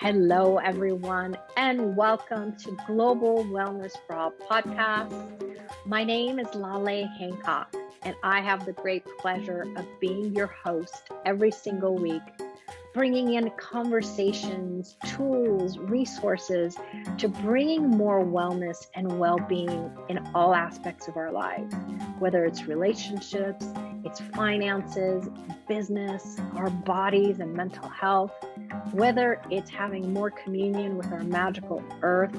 Hello, everyone, and welcome to Global Wellness for All podcast. My name is Laleh Hancock, and I have the great pleasure of being your host every single week, bringing in conversations, tools, resources to bringing more wellness and well-being in all aspects of our lives, whether it's relationships, it's finances, business, our bodies and mental health, whether it's having more communion with our magical earth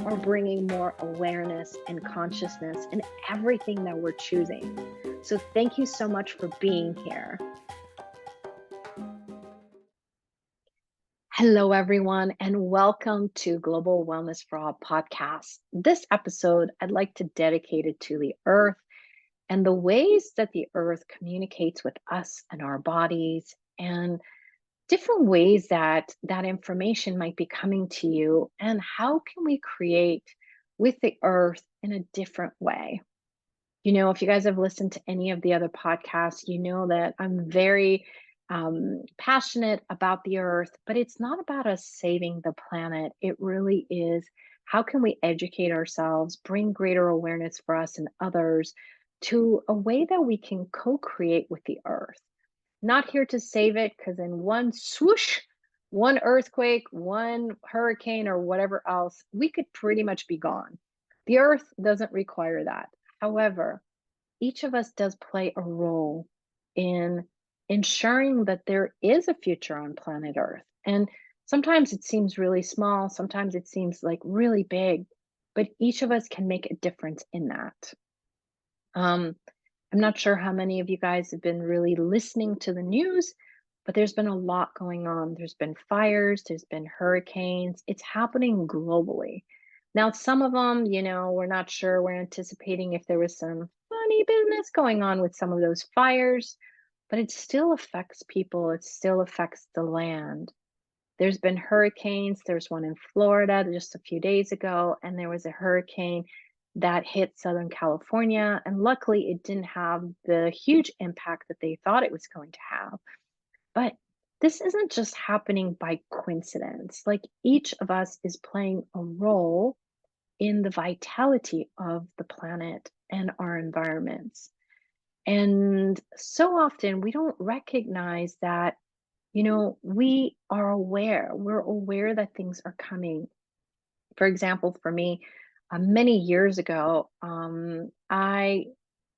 or bringing more awareness and consciousness in everything that we're choosing. So thank you so much for being here. Hello, everyone, and welcome to Global Wellness for All podcast. This episode, I'd like to dedicate it to the earth and the ways that the earth communicates with us and our bodies, and different ways that that information might be coming to you, and how can we create with the earth in a different way. If you guys have listened to any of the other podcasts, you know that I'm very passionate about the earth, but it's not about us saving the planet. It really is, how can we educate ourselves, bring greater awareness for us and others to a way that we can co-create with the earth. Not here to save it, because in one swoosh, one earthquake, one hurricane, or whatever else, we could pretty much be gone. The earth doesn't require that. However, each of us does play a role in ensuring that there is a future on planet Earth. And sometimes it seems really small, sometimes it seems like really big, but each of us can make a difference in that. I'm not sure how many of you guys have been really listening to the news, but there's been a lot going on. There's been fires, there's been hurricanes. It's happening globally. Now, some of them, we're not sure. We're anticipating if there was some funny business going on with some of those fires, but it still affects people. It still affects the land. There's been hurricanes. There's one in Florida just a few days ago, and there was a hurricane that hit Southern California. And luckily, it didn't have the huge impact that they thought it was going to have. But this isn't just happening by coincidence. Like, each of us is playing a role in the vitality of the planet and our environments. And so often we don't recognize that, we are aware. We're aware that things are coming. For example, for me, many years ago, I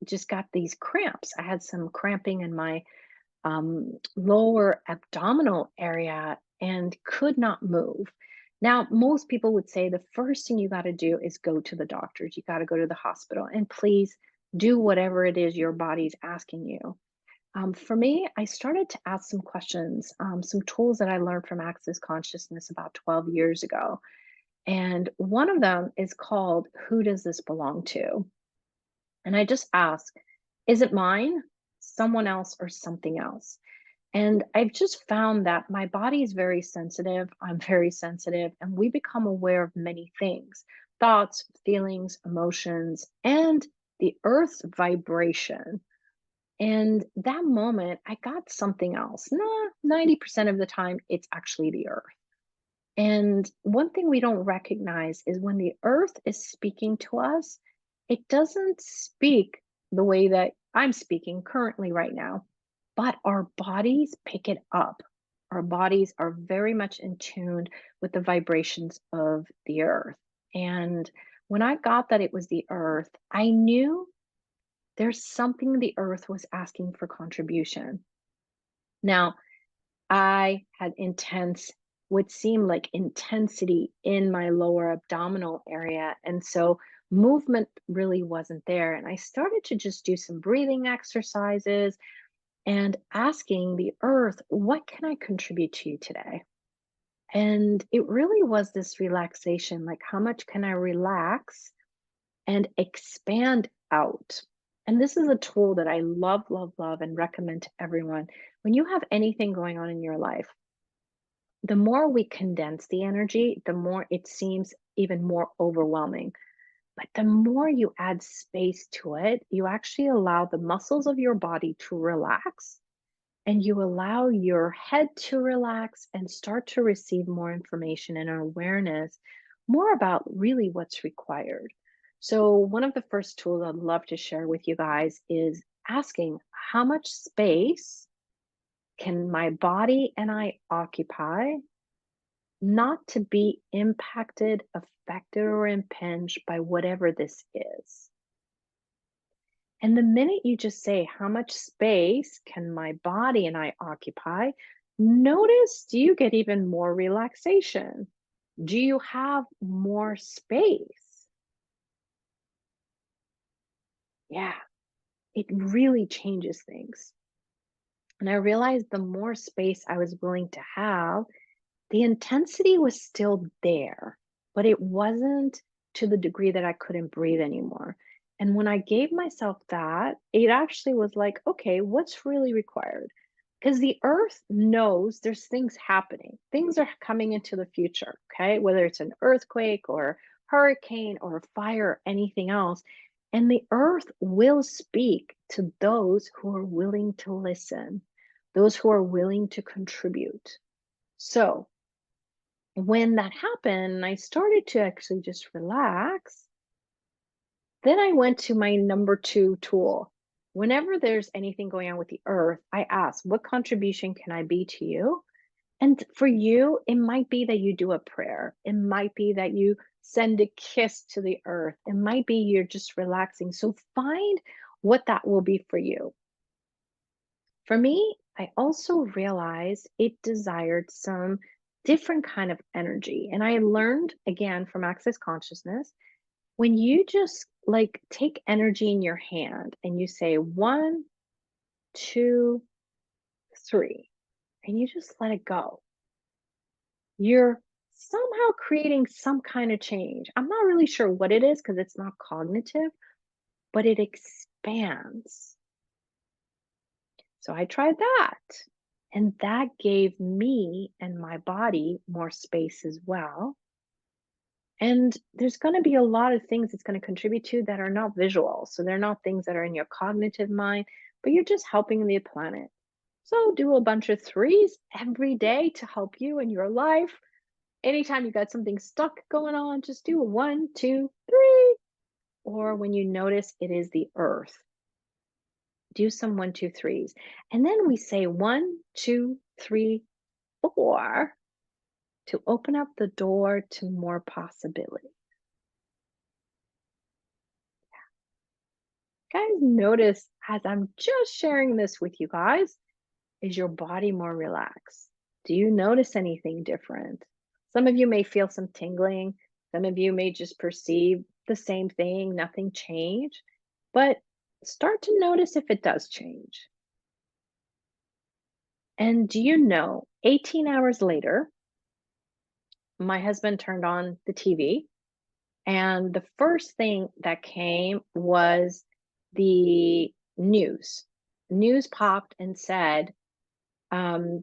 just got these cramps. I had some cramping in my lower abdominal area and could not move. Now, most people would say the first thing you got to do is go to the doctors. You got to go to the hospital, and please do whatever it is your body's asking you. For me, I started to ask some questions, some tools that I learned from Access Consciousness about 12 years ago. And one of them is called, Who Does This Belong to? And I just ask, is it mine, someone else, or something else? And I've just found that my body is very sensitive. I'm very sensitive, and we become aware of many things: thoughts, feelings, emotions, and the earth's vibration. And that moment, I got something else. 90% of the time, it's actually the earth. And one thing we don't recognize is when the earth is speaking to us, it doesn't speak the way that I'm speaking currently right now, but our bodies pick it up. Our bodies are very much in tune with the vibrations of the earth. And when I got that it was the earth, I knew there's something the earth was asking for contribution. Now, I had what seemed like intensity in my lower abdominal area. And so movement really wasn't there. And I started to just do some breathing exercises and asking the earth, what can I contribute to you today? And it really was this relaxation, like, how much can I relax and expand out? And this is a tool that I love, love, love, and recommend to everyone. When you have anything going on in your life, the more we condense the energy, the more it seems even more overwhelming. But the more you add space to it, you actually allow the muscles of your body to relax. and you allow your head to relax and start to receive more information and awareness more about really what's required. So, one of the first tools I'd love to share with you guys is asking how much space can my body and I occupy, not to be impacted, affected, or impinged by whatever this is. And the minute you just say, how much space can my body and I occupy? Notice, do you get even more relaxation? Do you have more space? Yeah, it really changes things. And I realized the more space I was willing to have, the intensity was still there, but it wasn't to the degree that I couldn't breathe anymore. And when I gave myself that, it actually was like, okay, what's really required? Because the earth knows there's things happening. Things are coming into the future, okay? Whether it's an earthquake or hurricane or a fire or anything else. And the earth will speak to those who are willing to listen, those who are willing to contribute. So, when that happened, I started to actually just relax. Then I went to my number two tool. Whenever there's anything going on with the earth, I ask, what contribution can I be to you? And for you, it might be that you do a prayer. It might be that you send a kiss to the earth. It might be you're just relaxing. So find what that will be for you. For me, I also realized it desired some different kind of energy. And I learned again from Access Consciousness, when you just like take energy in your hand and you say one, two, three, and you just let it go, you're somehow creating some kind of change. I'm not really sure what it is because it's not cognitive, but it expands. So I tried that. And that gave me and my body more space as well. And there's going to be a lot of things it's going to contribute to that are not visual. So they're not things that are in your cognitive mind, but you're just helping the planet. So do a bunch of threes every day to help you in your life. Anytime you got something stuck going on, just do a one, two, three. Or when you notice it is the earth, do some one, two, threes. And then we say one, two, three, four to open up the door to more possibility. Guys, notice as I'm just sharing this with you guys, is your body more relaxed? Do you notice anything different? Some of you may feel some tingling. Some of you may just perceive the same thing, nothing changed. But start to notice if it does change. And do you know, 18 hours later, my husband turned on the TV. And the first thing that came was the news. News popped and said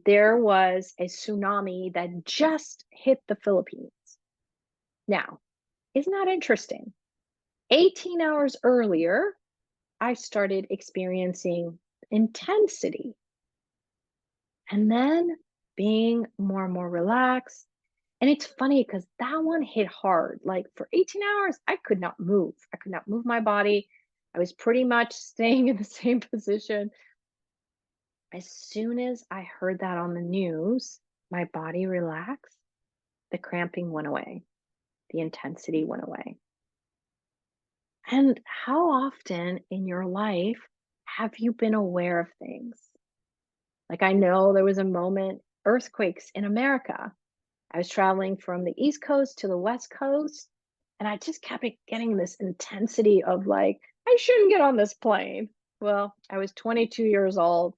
there was a tsunami that just hit the Philippines. Now, isn't that interesting? 18 hours earlier, I started experiencing intensity and then being more and more relaxed. And it's funny because that one hit hard. Like for 18 hours, I could not move. I could not move my body. I was pretty much staying in the same position. As soon as I heard that on the news, my body relaxed. The cramping went away. The intensity went away. And how often in your life have you been aware of things? Like I know there was a moment, earthquakes in America. I was traveling from the East Coast to the West Coast, and I just kept getting this intensity of like, I shouldn't get on this plane. Well, I was 22 years old.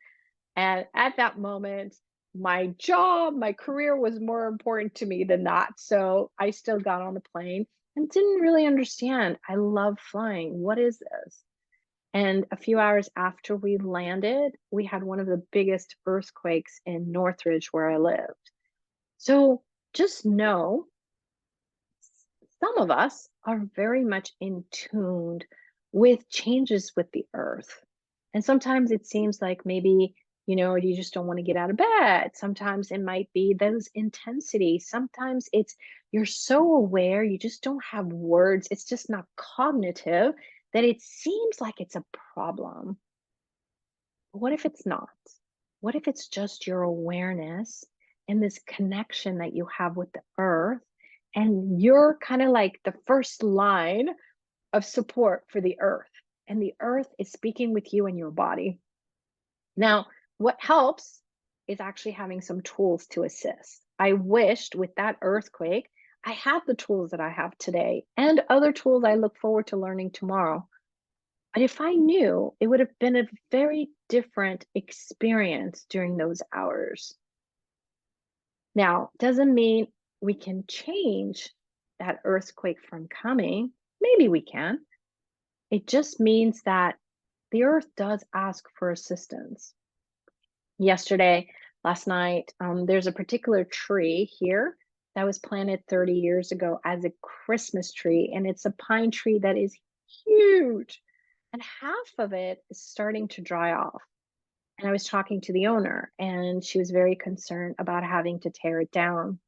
And at that moment, my job, my career was more important to me than that. So I still got on the plane and didn't really understand. I love flying. What is this? And a few hours after we landed, we had one of the biggest earthquakes in Northridge where I lived. So just know some of us are very much in tuned with changes with the earth. And sometimes it seems like maybe You just don't want to get out of bed. Sometimes it might be those intensities. Sometimes it's you're so aware, you just don't have words. It's just not cognitive that it seems like it's a problem. What if it's not? What if it's just your awareness and this connection that you have with the earth? And you're kind of like the first line of support for the earth. And the earth is speaking with you in your body. Now, what helps is actually having some tools to assist. I wished with that earthquake, I had the tools that I have today and other tools I look forward to learning tomorrow. But if I knew, it would have been a very different experience during those hours. Now, doesn't mean we can change that earthquake from coming. Maybe we can. It just means that the earth does ask for assistance. Yesterday, last night, there's a particular tree here that was planted 30 years ago as a Christmas tree, and it's a pine tree that is huge, and half of it is starting to dry off. And I was talking to the owner, and she was very concerned about having to tear it down.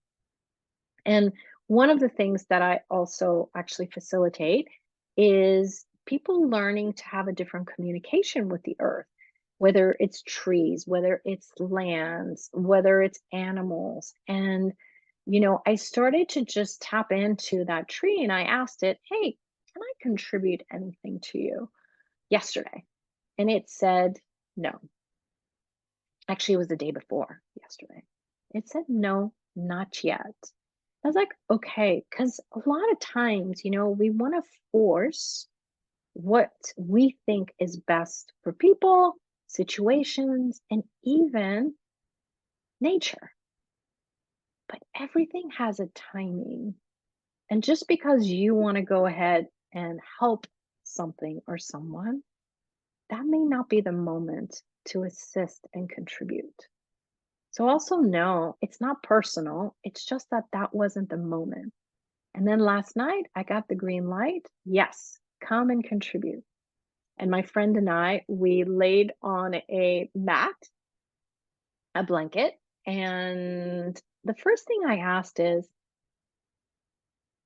And one of the things that I also actually facilitate is people learning to have a different communication with the earth, whether it's trees, whether it's lands, whether it's animals. And, I started to just tap into that tree and I asked it, hey, can I contribute anything to you yesterday? And it said no. Actually, it was the day before yesterday. It said no, not yet. I was like, okay, because a lot of times, we want to force what we think is best for people, situations, and even nature. But everything has a timing. And just because you want to go ahead and help something or someone, that may not be the moment to assist and contribute. So also know it's not personal. It's just that that wasn't the moment. And then last night, I got the green light. Yes, come and contribute. And my friend and I, we laid on a mat, a blanket. And the first thing I asked is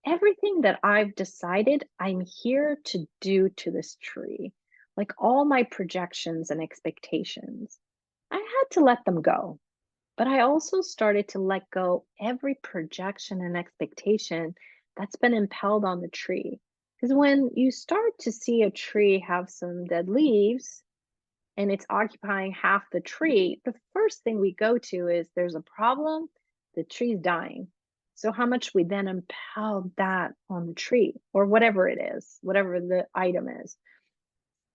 everything that I've decided I'm here to do to this tree, like all my projections and expectations, I had to let them go. But I also started to let go every projection and expectation that's been impelled on the tree. Because when you start to see a tree have some dead leaves and it's occupying half the tree, the first thing we go to is there's a problem, the tree's dying. So how much we then impel that on the tree or whatever it is, whatever the item is.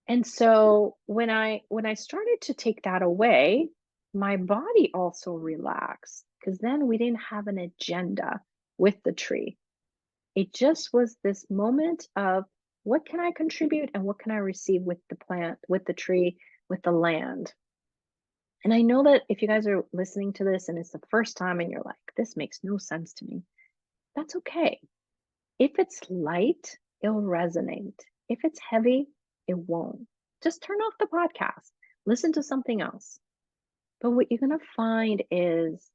And so when I started to take that away, my body also relaxed because then we didn't have an agenda with the tree. It just was this moment of what can I contribute and what can I receive with the plant, with the tree, with the land. And I know that if you guys are listening to this and it's the first time and you're like, this makes no sense to me, that's okay. If it's light, it'll resonate. If it's heavy, it won't. Just turn off the podcast, listen to something else. But what you're going to find is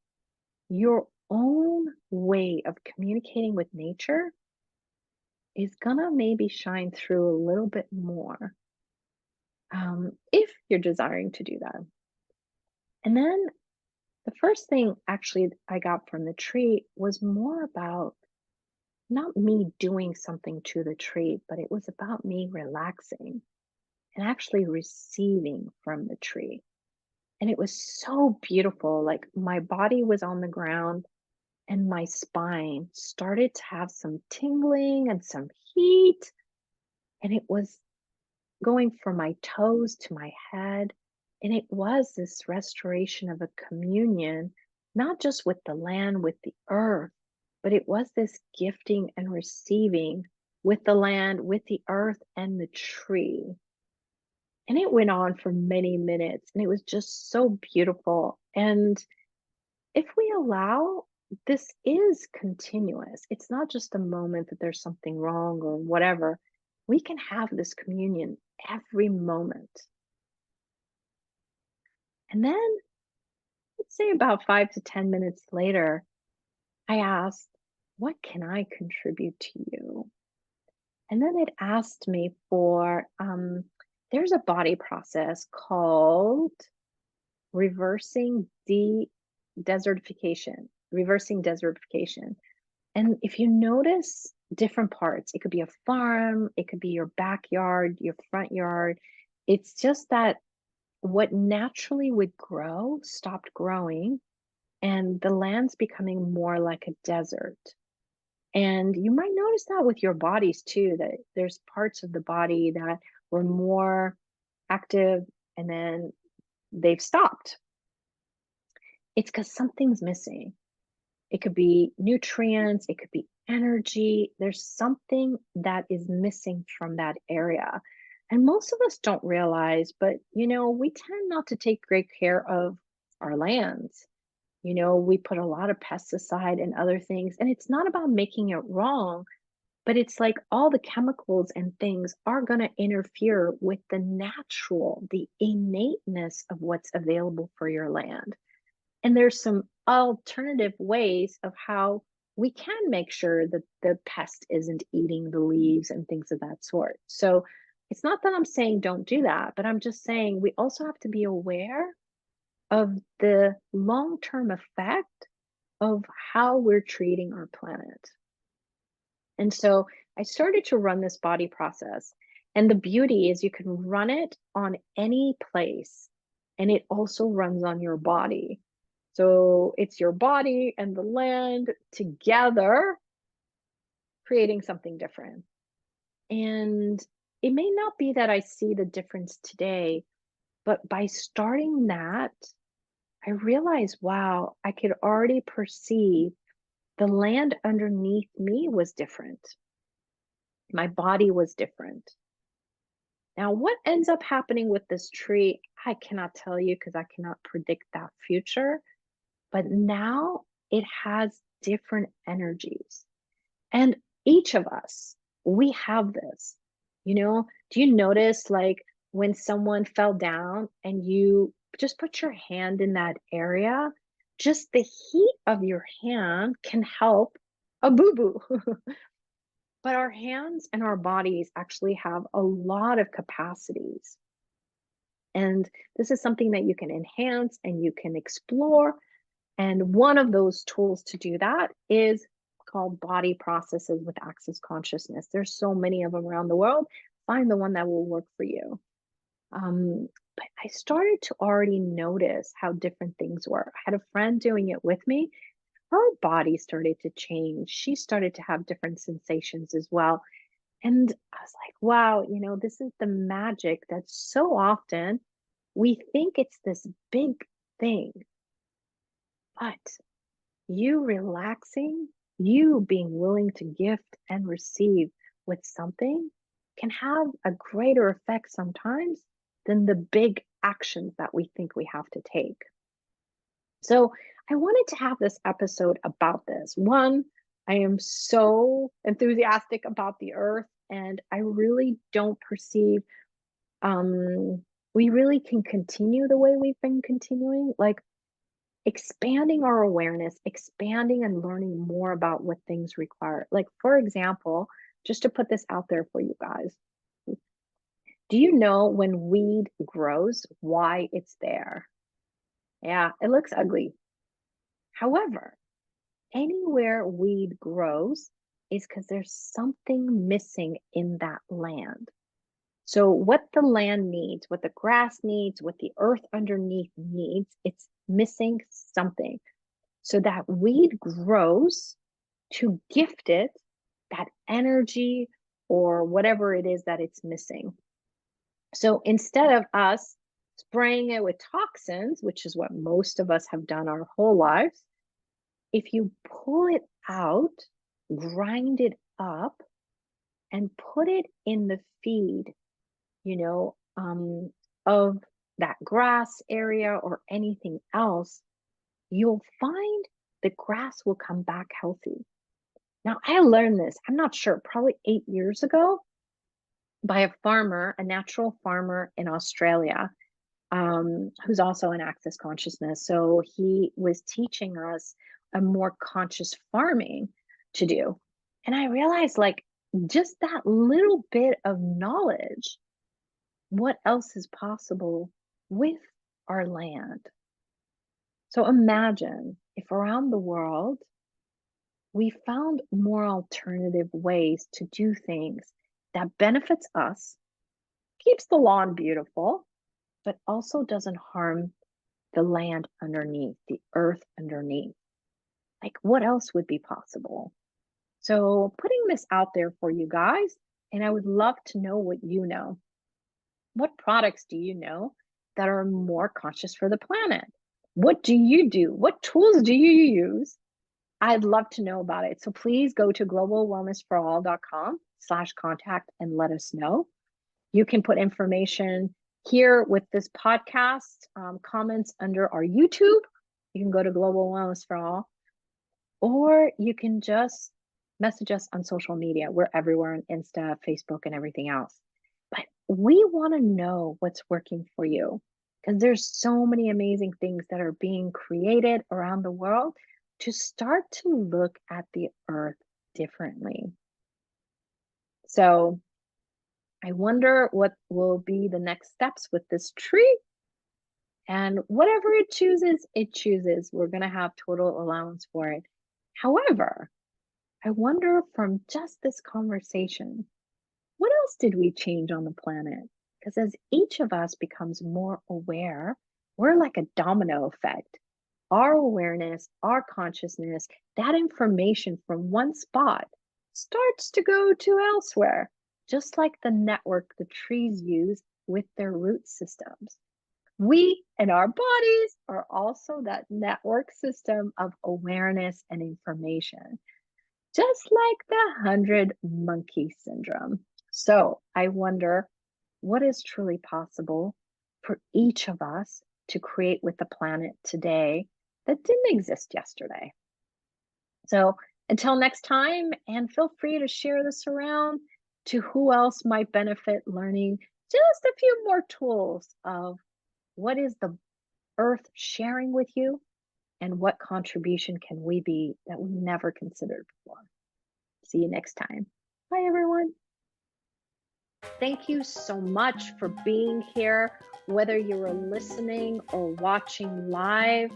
your own way of communicating with nature is going to maybe shine through a little bit more if you're desiring to do that. And then the first thing actually I got from the tree was more about not me doing something to the tree, but it was about me relaxing and actually receiving from the tree. And it was so beautiful. Like my body was on the ground and my spine started to have some tingling and some heat. And it was going from my toes to my head. And it was this restoration of a communion, not just with the land, with the earth, but it was this gifting and receiving with the land, with the earth, and the tree. And it went on for many minutes, and it was just so beautiful. And if we allow, this is continuous. It's not just a moment that there's something wrong or whatever. We can have this communion every moment. And then, let's say about 5 to 10 minutes later, I asked, "What can I contribute to you?" And then it asked me for, there's a body process called reversing desertification, reversing desertification. And if you notice different parts, it could be a farm, it could be your backyard, your front yard. It's just that what naturally would grow stopped growing, and the land's becoming more like a desert. And you might notice that with your bodies too, that there's parts of the body that were more active and then they've stopped. It's because something's missing. It could be nutrients, it could be energy. There's something that is missing from that area. And most of us don't realize, but we tend not to take great care of our lands. We put a lot of pesticide and other things, and it's not about making it wrong, but it's like all the chemicals and things are going to interfere with the natural, the innateness of what's available for your land. And there's some alternative ways of how we can make sure that the pest isn't eating the leaves and things of that sort. So it's not that I'm saying don't do that, but I'm just saying we also have to be aware of the long-term effect of how we're treating our planet. And so I started to run this body process. And the beauty is you can run it on any place, and it also runs on your body. So it's your body and the land together creating something different. And it may not be that I see the difference today, but by starting that, I realized, wow, I could already perceive the land underneath me was different. My body was different. Now, what ends up happening with this tree, I cannot tell you because I cannot predict that future. But now it has different energies. And each of us, we have this. Do you notice like when someone fell down and you just put your hand in that area, just the heat of your hand can help a boo boo. But our hands and our bodies actually have a lot of capacities. And this is something that you can enhance and you can explore. And one of those tools to do that is called body processes with access consciousness. There's so many of them around the world. Find the one that will work for you. But I started to already notice how different things were. I had a friend doing it with me. Her body started to change. She started to have different sensations as well. And I was like, wow, this is the magic that so often we think it's this big thing, but you relaxing, you being willing to gift and receive with something can have a greater effect sometimes than the big actions that we think we have to take. So I wanted to have this episode about this. One, I am so enthusiastic about the earth, and I really don't perceive we really can continue the way we've been continuing. Like expanding our awareness, expanding and learning more about what things require. Like, for example, just to put this out there for you guys, do you know when weed grows, why it's there? Yeah, it looks ugly. However, anywhere weed grows is because there's something missing in that land. So, what the land needs, what the grass needs, what the earth underneath needs, it's missing something. So that weed grows to gift it that energy or whatever it is that it's missing. So instead of us spraying it with toxins, which is what most of us have done our whole lives, if you pull it out, grind it up, and put it in the feed, you know, of that grass area or anything else, you'll find the grass will come back healthy. Now, I learned this, I'm not sure, probably 8 years ago by a farmer, a natural farmer in Australia. who's also in Access Consciousness. So he was teaching us a more conscious farming to do. And I realized, like, just that little bit of knowledge, what else is possible with our land. So imagine if around the world we found more alternative ways to do things that benefits us, keeps the lawn beautiful, but also doesn't harm the land underneath, the earth underneath. Like, what else would be possible? So, putting this out there for you guys, and I would love to know what you know. What products do you know that are more conscious for the planet? What do you do? What tools do you use? I'd love to know about it. So please go to globalwellnessforall.com/contact and let us know. You can put information here with this podcast, comments under our YouTube. You can go to Global Wellness for All, or you can just message us on social media. We're everywhere on Insta, Facebook, and everything else. But we want to know what's working for you because there's so many amazing things that are being created around the world to start to look at the earth differently. So I wonder what will be the next steps with this tree. And whatever it chooses. We're going to have total allowance for it. However, I wonder from just this conversation, what else did we change on the planet? Because as each of us becomes more aware, we're like a domino effect. Our awareness, our consciousness, that information from one spot starts to go to elsewhere, just like the network the trees use with their root systems. We and our bodies are also that network system of awareness and information, just like the 100 monkey syndrome. So I wonder what is truly possible for each of us to create with the planet today that didn't exist yesterday. So until next time, and feel free to share this around to who else might benefit learning just a few more tools of what is the earth sharing with you and what contribution can we be that we never considered before. See you next time. Bye, everyone. Thank you so much for being here, whether you were listening or watching live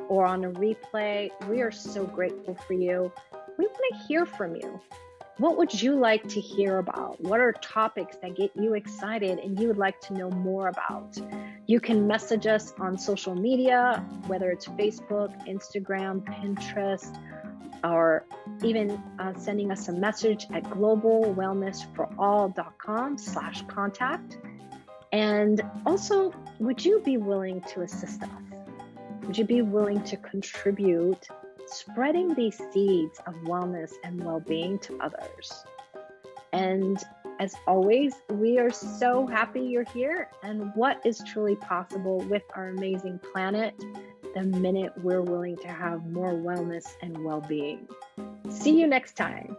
or on a replay. We are so grateful for you. We want to hear from you. What would you like to hear about? What are topics that get you excited and you would like to know more about? You can message us on social media, whether it's Facebook, Instagram, Pinterest, or even sending us a message at globalwellnessforall.com/contact. And also, would you be willing to assist us? Would you be willing to contribute spreading these seeds of wellness and well-being to others? And as always, we are so happy you're here and what is truly possible with our amazing planet the minute we're willing to have more wellness and well-being. See you next time.